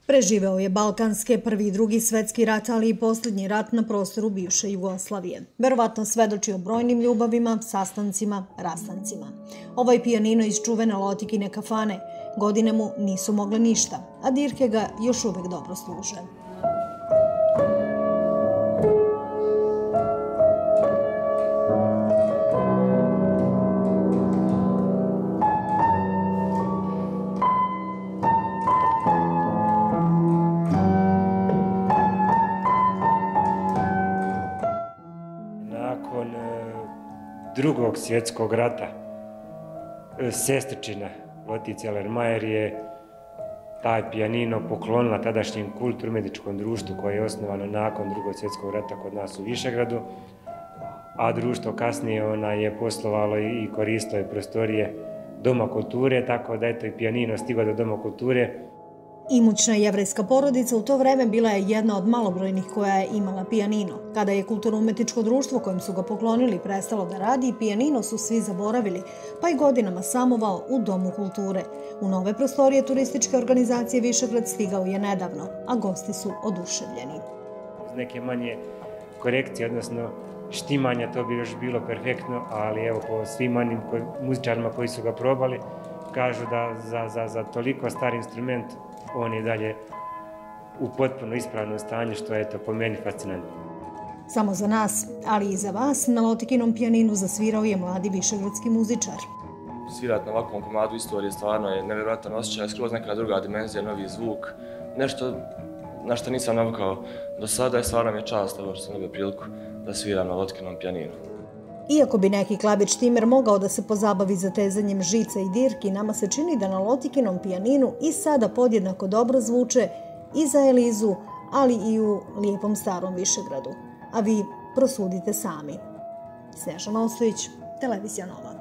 Preživeo je Balkanske, Prvi i Drugi svetski rat, ali i posljednji rat na prostoru bivše Jugoslavije. Verovatno svedoči o brojnim ljubavima, sastancima, rastancima. Ovaj pijanino iz čuvene Lotikine kafane godine mu nisu mogle ništa, a dirke ga još uvek dobro služe. Nakon Drugog svjetskog rata sestričina Lotice Lermajer je taj pijanino poklonila tadašnjem kulturno-umjetničkom društvu koje je osnovano nakon Drugog svjetskog rata kod nas u Višegradu, a društvo kasnije je poslovalo i koristilo prostorije Doma kulture, tako da je i pijanino stigao do Doma kulture. Imućna jevrejska porodica u to vreme bila je jedna od malobrojnih koja je imala pijanino. Kada je kulturno-umjetničko društvo kojem su ga poklonili prestalo da radi, pijanino su svi zaboravili, pa i godinama samovao u Domu kulture. U nove prostorije turističke organizacije Višegrad stigao je nedavno, a gosti su oduševljeni. Uz neke manje korekcije, odnosno štimanja, to bi još bilo perfektno, ali evo po svim manjim muzičarima koji su ga probali, kažu da za toliko star instrument on je dalje u potpuno ispravnom stanju, što je to po meni fascinantno. Samo za nas, ali i za vas, na Lotikinom pijaninu zasvirao je mladi višegradski muzičar. Svirati na ovakvom komadu istorije stvarno je nevjerojatan osjećaj, skroz neka druga dimenzija, novi zvuk, nešto na što nisam navikao do sada i stvarno mi je čast što sam dobio priliku da sviram na Lotikinom pijaninu. Iako bi neki klabić timer mogao da se pozabavi zatezanjem žica i dirki, nama se čini da na Lotikinom pijaninu i sada podjednako dobro zvuče i za Elizu, ali i u lijepom starom Višegradu. A vi prosudite sami. Snežana Ostojić, Televizija Nova.